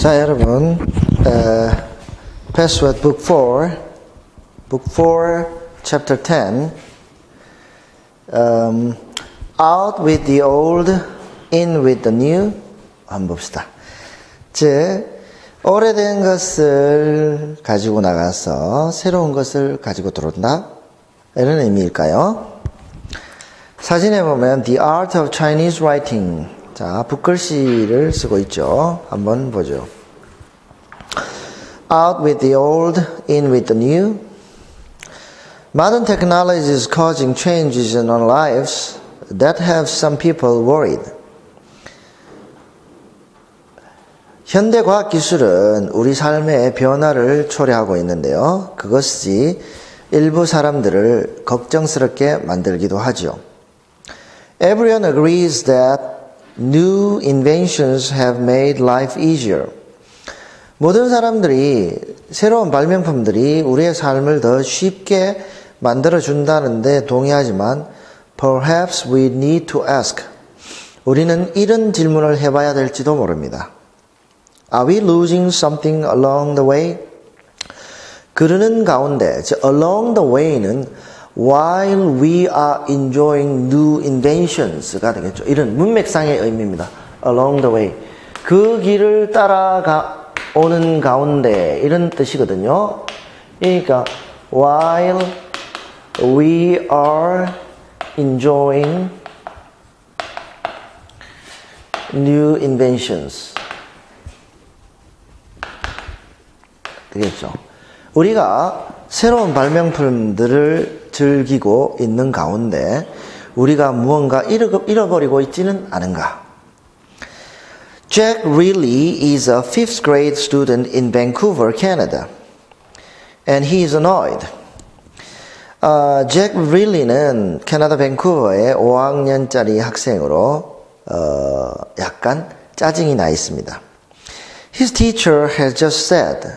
자, 여러분, Password Book 4, Chapter 10, Out with the old, in with the new. 한번 봅시다. 즉, 오래된 것을 가지고 나가서 새로운 것을 가지고 들어온다, 이런 의미일까요? 사진에 보면 The Art of Chinese Writing, 자, 붓글씨를 쓰고 있죠. 한번 보죠. Out with the old, in with the new. Modern technology is causing changes in our lives that have some people worried. 현대 과학 기술은 우리 삶의 변화를 초래하고 있는데요. 그것이 일부 사람들을 걱정스럽게 만들기도 하죠. Everyone agrees that new inventions have made life easier. 모든 사람들이 새로운 발명품들이 우리의 삶을 더 쉽게 만들어준다는데 동의하지만 perhaps we need to ask. 우리는 이런 질문을 해봐야 될지도 모릅니다. Are we losing something along the way? 그러는 가운데, along the way는 while we are enjoying new inventions가 되겠죠. 이런 문맥상의 의미입니다. Along the way. 그 길을 따라오는 가운데, 이런 뜻이거든요. 그러니까 while we are enjoying new inventions. 되겠죠. 우리가 새로운 발명품들을 즐기고 있는 가운데 우리가 무언가 잃어버리고 있지는 않은가? Jack Riley is a 5th grade student in Vancouver, Canada. And he is annoyed. 잭 릴리는 캐나다 밴쿠버의 5학년짜리 학생으로 약간 짜증이 나 있습니다. His teacher has just said,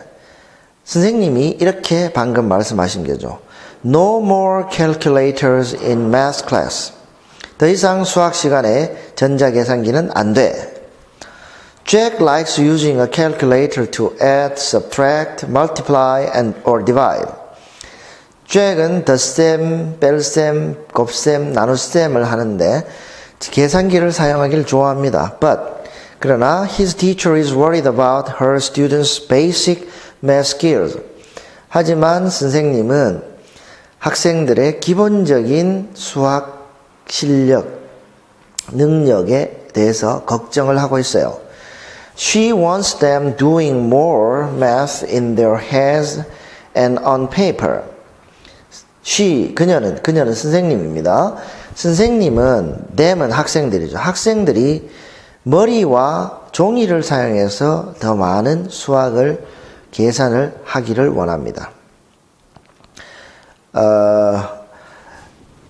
선생님이 이렇게 방금 말씀하신 거죠. No more calculators in math class. 더 이상 수학 시간에 전자계산기는 안 돼. Jack likes using a calculator to add, subtract, multiply, or divide. 잭은 덧셈, 뺄셈, 곱셈, 나눗셈을 하는데 계산기를 사용하기를 좋아합니다. 그러나 his teacher is worried about her students' basic math skills. 하지만 선생님은 학생들의 기본적인 수학 실력, 능력에 대해서 걱정을 하고 있어요. She wants them doing more math in their heads and on paper. 그녀는 선생님입니다. 선생님은, them은 학생들이죠. 학생들이 머리와 종이를 사용해서 더 많은 수학을, 계산을 하기를 원합니다.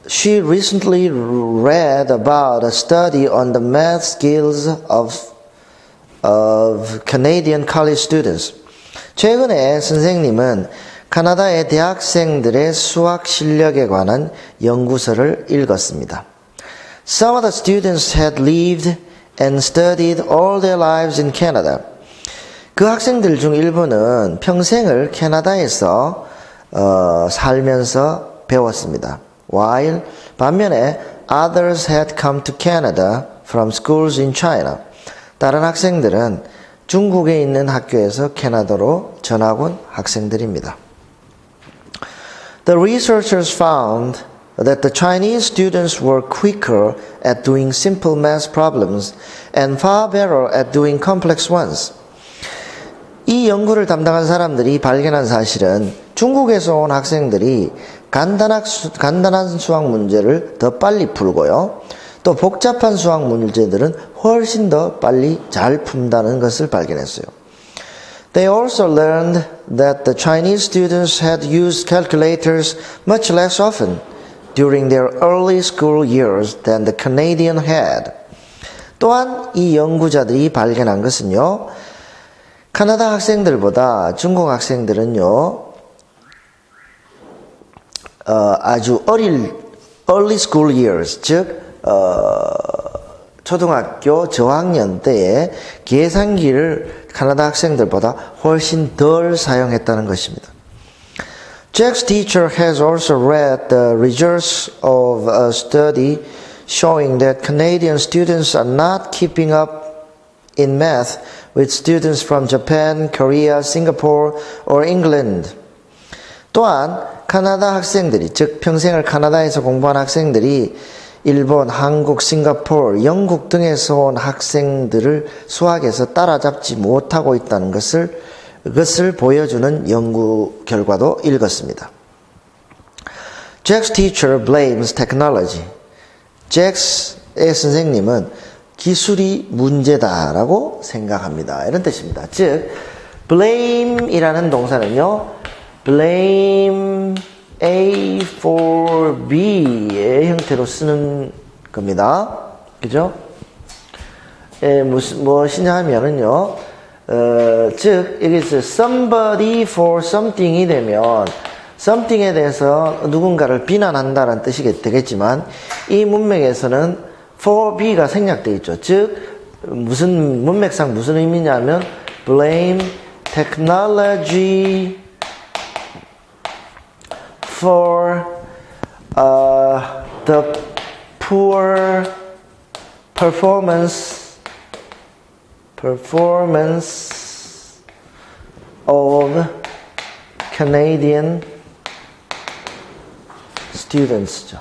She recently read about a study on the math skills of Canadian college students. 최근에 선생님은 카나다의 대학생들의 수학 실력에 관한 연구서를 읽었습니다. Some of the students had lived and studied all their lives in Canada. 그 학생들 중 일부는 평생을 캐나다에서 살면서 배웠습니다. While 반면에 others had come to Canada from schools in China. 다른 학생들은 중국에 있는 학교에서 캐나다로 전학 온 학생들입니다. The researchers found that the Chinese students were quicker at doing simple math problems and far better at doing complex ones. 이 연구를 담당한 사람들이 발견한 사실은 중국에서 온 학생들이 간단한 수학 문제를 더 빨리 풀고요. 또 복잡한 수학 문제들은 훨씬 더 빨리 잘 푼다는 것을 발견했어요. They also learned that the Chinese students had used calculators much less often during their early school years than the Canadian had. 또한 이 연구자들이 발견한 것은요, 카나다 학생들보다 중국 학생들은요, 아주 어릴 early school years, 즉 초등학교 저학년 때에 계산기를 캐나다 학생들보다 훨씬 덜 사용했다는 것입니다. Jack's teacher has also read the results of a study showing that Canadian students are not keeping up in math with students from Japan, Korea, Singapore, or England. 또한 카나다 학생들이, 즉 평생을 카나다에서 공부한 학생들이 일본, 한국, 싱가포르, 영국 등에서 온 학생들을 수학에서 따라잡지 못하고 있다는 것을 보여주는 연구 결과도 읽었습니다. Jack's teacher blames technology. 잭스의 선생님은 기술이 문제다라고 생각합니다. 이런 뜻입니다. 즉, blame이라는 동사는요, blame A for B의 형태로 쓰는 겁니다. 그죠? 무엇이냐 하면은요, 즉, 여기서 somebody for something이 되면, something에 대해서 누군가를 비난한다는 뜻이 되겠지만, 이 문맥에서는 for B가 생략되어 있죠. 즉, 문맥상 무슨 의미냐면, blame technology for the poor performance of Canadian students죠.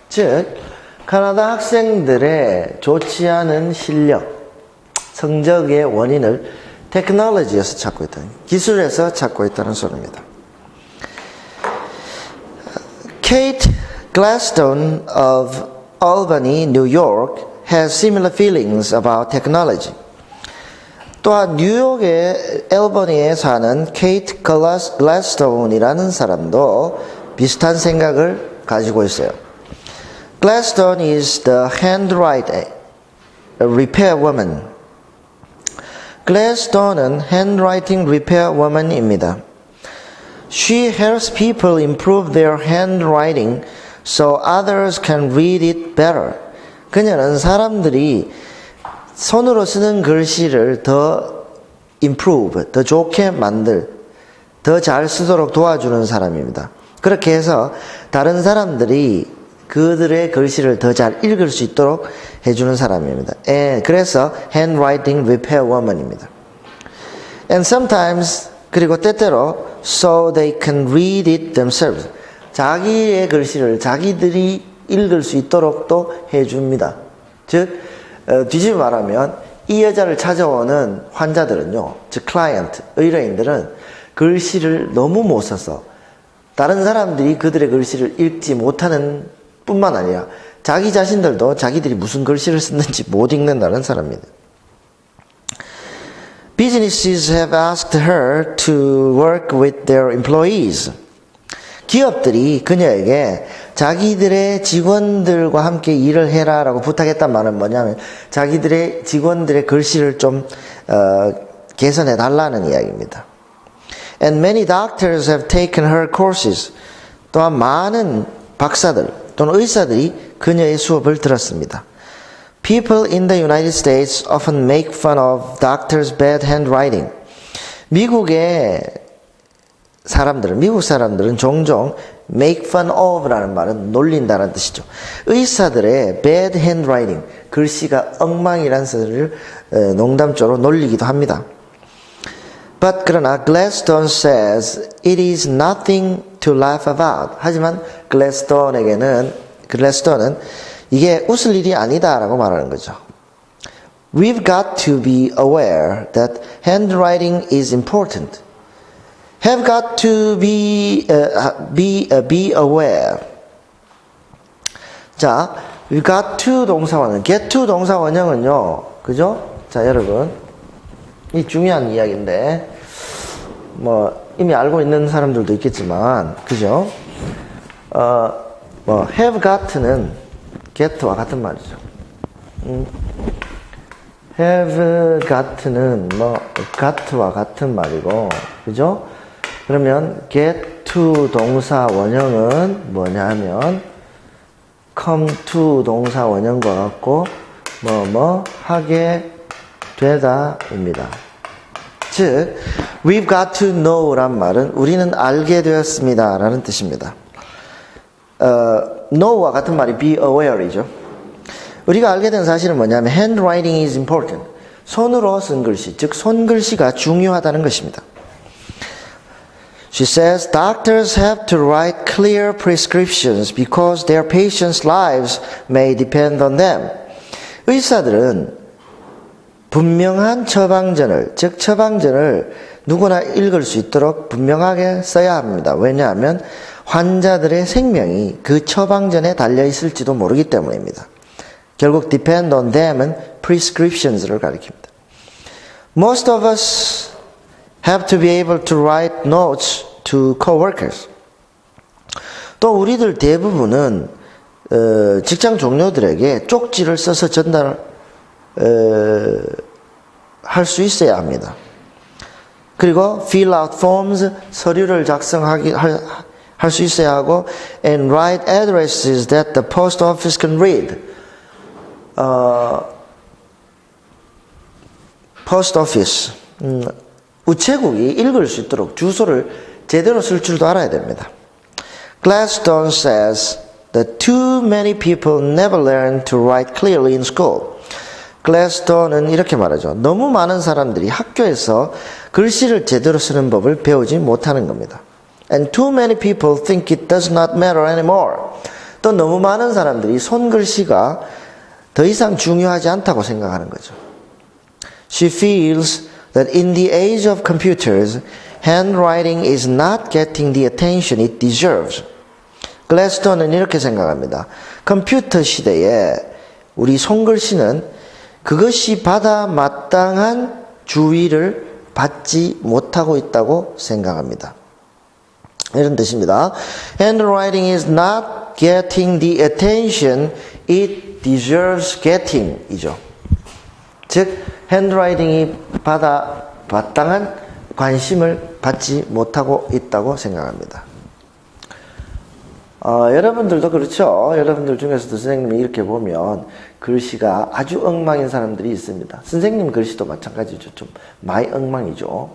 즉, 카나다 학생들의 좋지 않은 실력, 성적의 원인을 테크놀로지에서 찾고 있다는, 기술에서 찾고 있다는 소리입니다. Kate Gladstone of Albany, New York, has similar feelings about technology. 또한 뉴욕의 엘버니에 사는 케이트 글래스톤이라는 사람도 비슷한 생각을 가지고 있어요. Gladstone is the handwriting repair woman. 글래스톤은 handwriting repair woman입니다. She helps people improve their handwriting so others can read it better. 그녀는 사람들이 손으로 쓰는 글씨를 더 improve, 더 좋게 더 잘 쓰도록 도와주는 사람입니다. 그렇게 해서 다른 사람들이 그들의 글씨를 더 잘 읽을 수 있도록 해주는 사람입니다. 그래서 handwriting repair woman입니다. And sometimes, 그리고 때때로 so they can read it themselves. 자기의 글씨를 자기들이 읽을 수 있도록 또 해줍니다. 즉, 뒤집어 말하면 이 여자를 찾아오는 환자들은요, 즉 클라이언트, 의뢰인들은 글씨를 너무 못 써서 다른 사람들이 그들의 글씨를 읽지 못하는 뿐만 아니라 자기 자신들도 자기들이 무슨 글씨를 쓰는지 못 읽는다는 사람입니다. Businesses have asked her to work with their employees. 기업들이 그녀에게 자기들의 직원들과 함께 일을 해라라고 부탁했단 말은 뭐냐면 자기들의 직원들의 글씨를 좀 개선해 달라는 이야기입니다. And many doctors have taken her courses. 또한 많은 박사들 또는 의사들이 그녀의 수업을 들었습니다. People in the United States often make fun of doctors' bad handwriting. 미국 사람들은 종종 make fun of라는 말은 놀린다는 뜻이죠. 의사들의 bad handwriting, 글씨가 엉망이라는 소리를 농담조로 놀리기도 합니다. But 그러나 Gladstone says it is nothing to laugh about. 하지만 글래스톤은 이게 웃을 일이 아니다라고 말하는 거죠. We've got to be aware that handwriting is important. Have got to be aware. 자, we got to 동사원형, get to 동사원형은요, 그죠? 자, 여러분, 이 중요한 이야기인데, 이미 알고 있는 사람들도 있겠지만, 그죠? have got는 get와 같은 말이죠. have got는 got와 같은 말이고, 그죠? 그러면 get to 동사 원형은 뭐냐면 come to 동사 원형과 같고 뭐 하게 되다입니다. 즉 we've got to know란 말은 우리는 알게 되었습니다 라는 뜻입니다. know와 같은 말이 be aware이죠. 우리가 알게 된 사실은 뭐냐면 handwriting is important. 손으로 쓴 글씨, 즉 손글씨가 중요하다는 것입니다. She says doctors have to write clear prescriptions because their patients' lives may depend on them. 의사들은 분명한 처방전을, 즉 처방전을 누구나 읽을 수 있도록 분명하게 써야 합니다. 왜냐하면 환자들의 생명이 그 처방전에 달려 있을지도 모르기 때문입니다. 결국 depend on them은 prescriptions를 가리킵니다. Most of us have to be able to write notes to coworkers. 또 우리들 대부분은 직장 동료들에게 쪽지를 써서 전달 할 수 있어야 합니다. 그리고 fill out forms, 서류를 작성하기 할 수 있어야 하고 and write addresses that the post office can read. post office 우체국이 읽을 수 있도록 주소를 제대로 쓸 줄도 알아야 됩니다. Gladstone says that too many people never learn to write clearly in school. 글래스톤은 이렇게 말하죠. 너무 많은 사람들이 학교에서 글씨를 제대로 쓰는 법을 배우지 못하는 겁니다. And too many people think it does not matter anymore. 또 너무 많은 사람들이 손글씨가 더 이상 중요하지 않다고 생각하는 거죠. She feels that in the age of computers, handwriting is not getting the attention it deserves. 글래스톤은 이렇게 생각합니다. 컴퓨터 시대에 우리 손글씨는 그것이 받아 마땅한 주의를 받지 못하고 있다고 생각합니다. 이런 뜻입니다. Handwriting is not getting the attention it deserves getting 이죠. 즉 handwriting이 받아 마땅한 관심을 받지 못하고 있다고 생각합니다. 여러분들도 그렇죠. 여러분들 중에서도 선생님이 이렇게 보면 글씨가 아주 엉망인 사람들이 있습니다. 선생님 글씨도 마찬가지죠. 좀 많이 엉망이죠.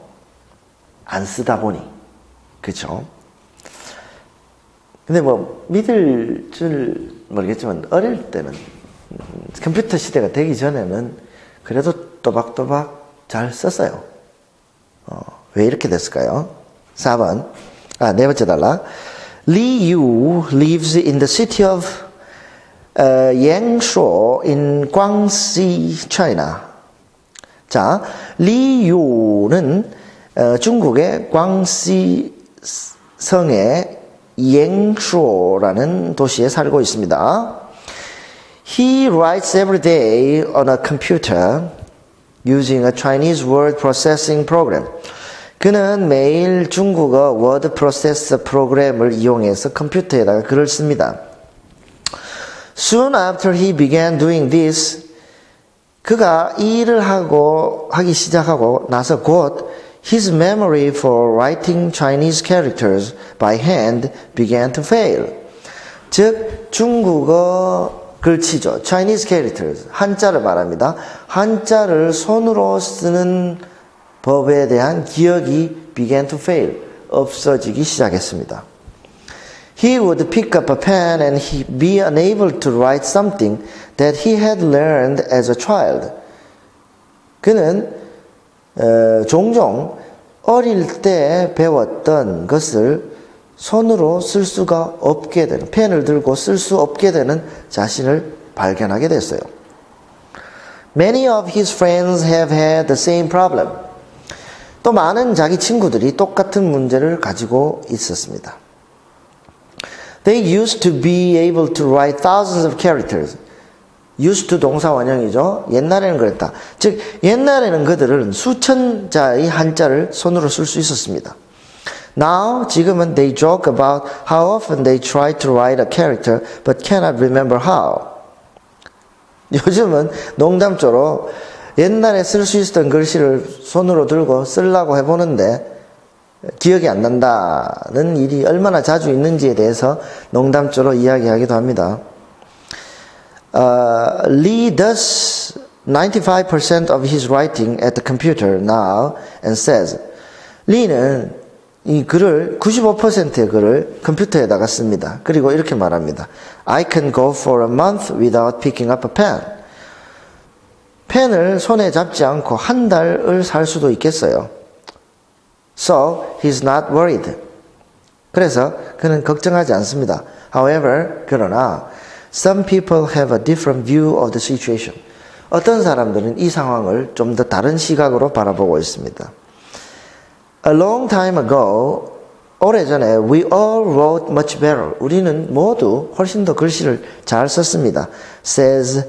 안 쓰다 보니. 그렇죠? 근데 뭐 믿을 줄 모르겠지만 어릴 때는 컴퓨터 시대가 되기 전에는 그래도 또박또박 잘 썼어요. 왜 이렇게 됐을까요? 4번. 네 번째 단락. Li Yu lives in the city of Yangshuo in Guangxi, China. 자, Li Yu는 중국의 광시 성의 Yangshuo라는 도시에 살고 있습니다. He writes every day on a computer using a Chinese word processing program. 그는 매일 중국어 워드 프로세서 프로그램을 이용해서 컴퓨터에다가 글을 씁니다. Soon after he began doing this, 그가 이 일을 하기 시작하고 나서 곧 his memory for writing Chinese characters by hand began to fail. 즉 중국어 글씨죠. Chinese characters, 한자를 말합니다. 한자를 손으로 쓰는 법에 대한 기억이 began to fail, 없어지기 시작했습니다. He would pick up a pen and he be unable to write something that he had learned as a child. 그는 종종 어릴 때 배웠던 것을 손으로 쓸 수가 없게 되는, 펜을 들고 쓸 수 없게 되는 자신을 발견하게 됐어요. Many of his friends have had the same problem. 또 많은 자기 친구들이 똑같은 문제를 가지고 있었습니다. They used to be able to write thousands of characters. used to 동사 원형이죠. 옛날에는 그랬다. 즉 옛날에는 그들은 수천 자의 한자를 손으로 쓸 수 있었습니다. Now, 지금은 they joke about how often they try to write a character but cannot remember how. 요즘은 농담조로 옛날에 쓸 수 있었던 글씨를 손으로 들고 쓰려고 해보는데 기억이 안 난다는 일이 얼마나 자주 있는지에 대해서 농담조로 이야기하기도 합니다. Lee does 95% of his writing at the computer now and says, 리는 이 글을 95%의 글을 컴퓨터에다가 씁니다. 그리고 이렇게 말합니다. I can go for a month without picking up a pen. 펜을 손에 잡지 않고 한 달을 살 수도 있겠어요. So he's not worried. 그래서 그는 걱정하지 않습니다. However, 그러나 some people have a different view of the situation. 어떤 사람들은 이 상황을 좀 더 다른 시각으로 바라보고 있습니다. A long time ago, 오래전에 we all wrote much better. 우리는 모두 훨씬 더 글씨를 잘 썼습니다. Says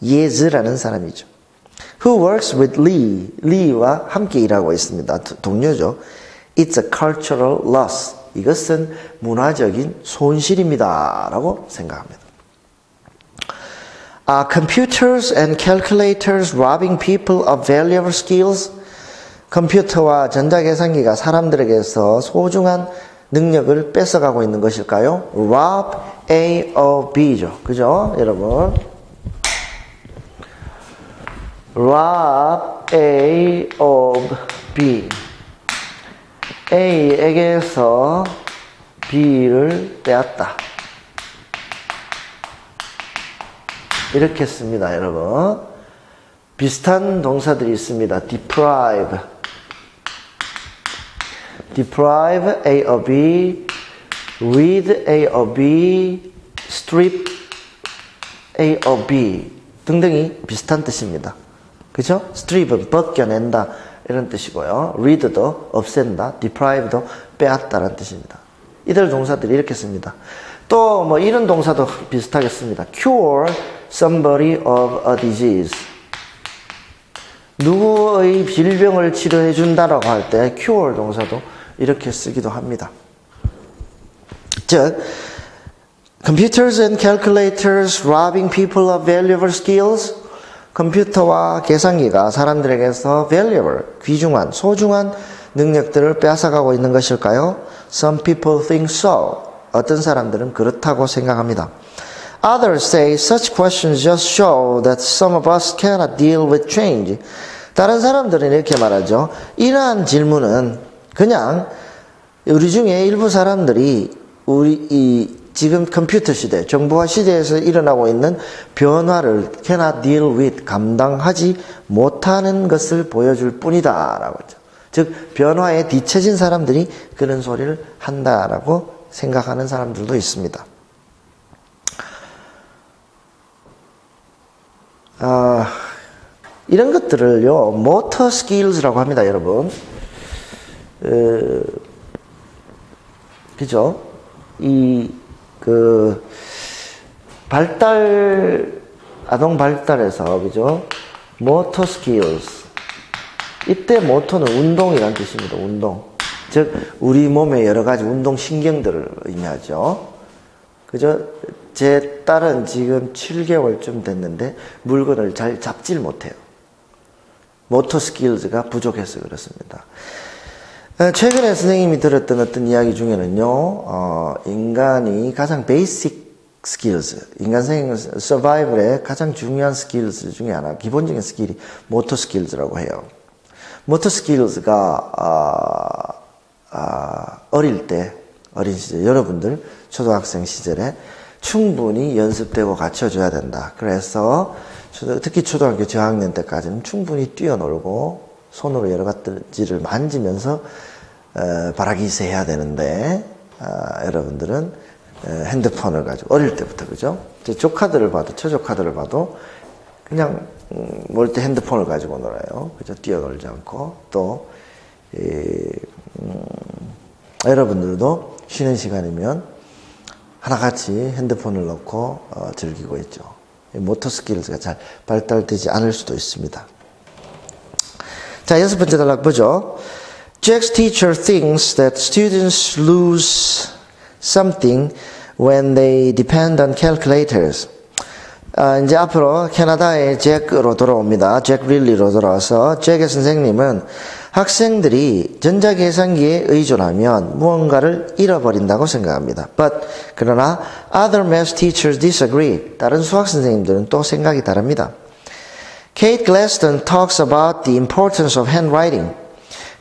예즈라는 사람이죠. Who works with Lee? Lee와 함께 일하고 있습니다. 동료죠. It's a cultural loss. 이것은 문화적인 손실입니다. 라고 생각합니다. Are computers and calculators robbing people of valuable skills? 컴퓨터와 전자계산기가 사람들에게서 소중한 능력을 뺏어가고 있는 것일까요? Rob, A-O-B죠. 그죠? 여러분. Rob, A-O-B. A에게서 B를 빼앗다. 이렇게 씁니다, 여러분. 비슷한 동사들이 있습니다. deprive, A or B, rid A or B, strip A or B 등등이 비슷한 뜻입니다. 그죠? strip은 벗겨낸다 이런 뜻이고요. rid도 없앤다, deprive도 빼앗다라는 뜻입니다. 이들 동사들이 이렇게 씁니다. 또 뭐 이런 동사도 비슷하겠습니다. cure somebody of a disease. 누구의 질병을 치료해 준다라고 할 때 cure 동사도 이렇게 쓰기도 합니다. 즉, computers and calculators robbing people of valuable skills. 컴퓨터와 계산기가 사람들에게서 valuable, 귀중한, 소중한 능력들을 빼앗아가고 있는 것일까요? Some people think so. 어떤 사람들은 그렇다고 생각합니다. Others say such questions just show that some of us cannot deal with change. 다른 사람들은 이렇게 말하죠. 이러한 질문은 그냥 우리 중에 일부 사람들이 지금 컴퓨터 시대, 정보화 시대에서 일어나고 있는 변화를 cannot deal with, 감당하지 못하는 것을 보여줄 뿐이다 라고 했죠. 즉 변화에 뒤처진 사람들이 그런 소리를 한다라고 생각하는 사람들도 있습니다. 이런 것들을요, motor skills라고 합니다, 여러분. 그죠? 아동 발달에서, 그죠? motor skills. 이때 motor는 운동이라는 뜻입니다, 운동. 즉, 우리 몸의 여러 가지 운동 신경들을 의미하죠. 그죠? 제 딸은 지금 7개월쯤 됐는데 물건을 잘 잡질 못해요. 모터 스킬즈가 부족해서 그렇습니다. 최근에 선생님이 들었던 어떤 이야기 중에는요, 인간이 가장 베이직 스킬즈, 인간 생활 서바이벌의 가장 중요한 스킬즈 중에 하나, 기본적인 스킬이 모터 스킬즈라고 해요. 모터 스킬즈가 어릴 때, 어린 시절, 여러분들 초등학생 시절에 충분히 연습되고 갖춰줘야 된다. 그래서 특히 초등학교 저학년 때까지는 충분히 뛰어놀고 손으로 여러 가지를 만지면서 발아기세 해야 되는데 여러분들은 핸드폰을 가지고 어릴 때부터, 그죠? 제 조카들을 봐도, 처조카들을 봐도 그냥 놀 때 핸드폰을 가지고 놀아요. 그죠? 뛰어놀지 않고. 또 여러분들도 쉬는 시간이면 하나같이 핸드폰을 넣고 즐기고 있죠. 모터 스킬즈가 잘 발달되지 않을 수도 있습니다. 자, 6번째 단락 보죠. Jack's teacher thinks that students lose something when they depend on calculators. 이제 앞으로 캐나다의 잭으로 돌아옵니다. 잭 릴리로 돌아와서 잭의 선생님은 학생들이 전자계산기에 의존하면 무언가를 잃어버린다고 생각합니다. 그러나 other math teachers disagree. 다른 수학 선생님들은 또 생각이 다릅니다. Kate Gladstone talks about the importance of handwriting.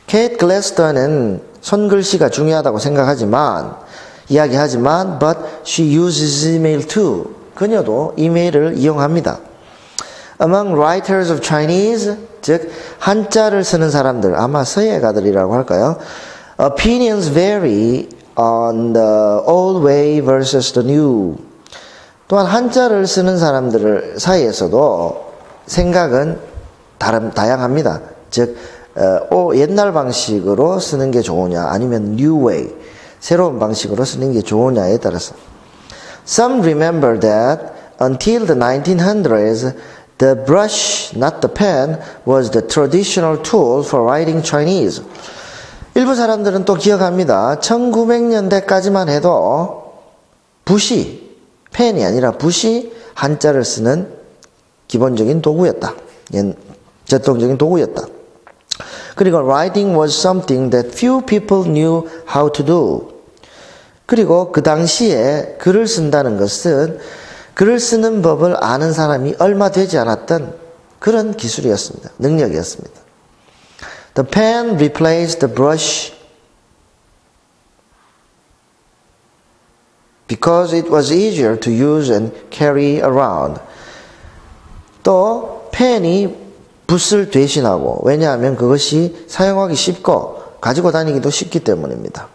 Kate Gladstone은 손글씨가 중요하다고 이야기하지만 but she uses email too. 그녀도 이메일을 이용합니다. Among writers of Chinese, 즉 한자를 쓰는 사람들, 아마 서예가들이라고 할까요? Opinions vary on the old way versus the new. 또한 한자를 쓰는 사람들 사이에서도 생각은 다양합니다. 즉 옛날 방식으로 쓰는 게 좋으냐 아니면 new way, 새로운 방식으로 쓰는 게 좋으냐에 따라서. Some remember that until the 1900s, the brush, not the pen, was the traditional tool for writing Chinese. 일부 사람들은 또 기억합니다. 1900년대까지만 해도 붓이, 펜이 아니라 붓이 한자를 쓰는 기본적인 도구였다. 전통적인 도구였다. 그리고 writing was something that few people knew how to do. 그리고 그 당시에 글을 쓴다는 것은 글을 쓰는 법을 아는 사람이 얼마 되지 않았던 그런 기술이었습니다. 능력이었습니다. The pen replaced the brush because it was easier to use and carry around. 또 펜이 붓을 대신하고, 왜냐하면 그것이 사용하기 쉽고 가지고 다니기도 쉽기 때문입니다.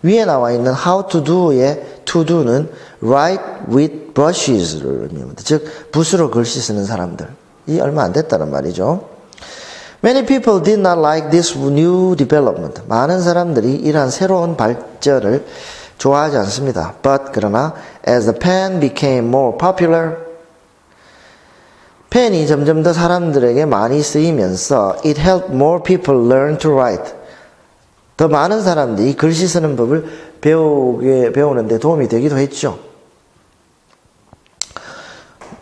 위에 나와 있는 how to do의 to do는 write with brushes를 의미합니다. 즉 붓으로 글씨 쓰는 사람들이 얼마 안 됐다는 말이죠. Many people did not like this new development. 많은 사람들이 이러한 새로운 발전을 좋아하지 않습니다. 그러나 as the pen became more popular, 펜이 점점 더 사람들에게 많이 쓰이면서 it helped more people learn to write. 더 많은 사람들이 글씨 쓰는 법을 배우는 데 도움이 되기도 했죠.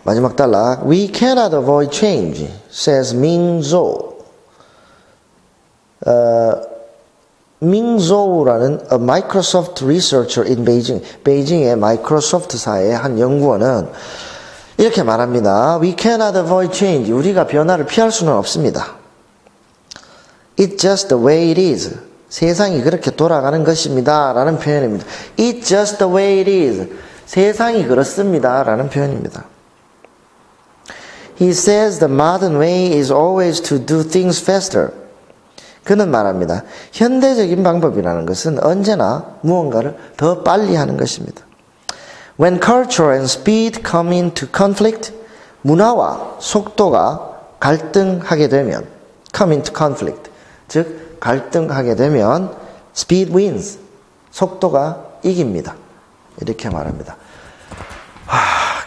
마지막 단락. We cannot avoid change, says Ming Zhou. Ming Zhou라는 a Microsoft researcher in Beijing. 베이징의 마이크로소프트사의 한 연구원은 이렇게 말합니다. We cannot avoid change. 우리가 변화를 피할 수는 없습니다. It's just the way it is. 세상이 그렇게 돌아가는 것입니다. 라는 표현입니다. It's just the way it is. 세상이 그렇습니다. 라는 표현입니다. He says the modern way is always to do things faster. 그는 말합니다. 현대적인 방법이라는 것은 언제나 무언가를 더 빨리 하는 것입니다. When culture and speed come into conflict, 문화와 속도가 갈등하게 되면, come into conflict, 즉 갈등하게 되면 speed wins, 속도가 이깁니다. 이렇게 말합니다.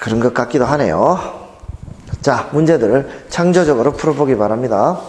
그런 것 같기도 하네요. 자, 문제들을 창조적으로 풀어보기 바랍니다.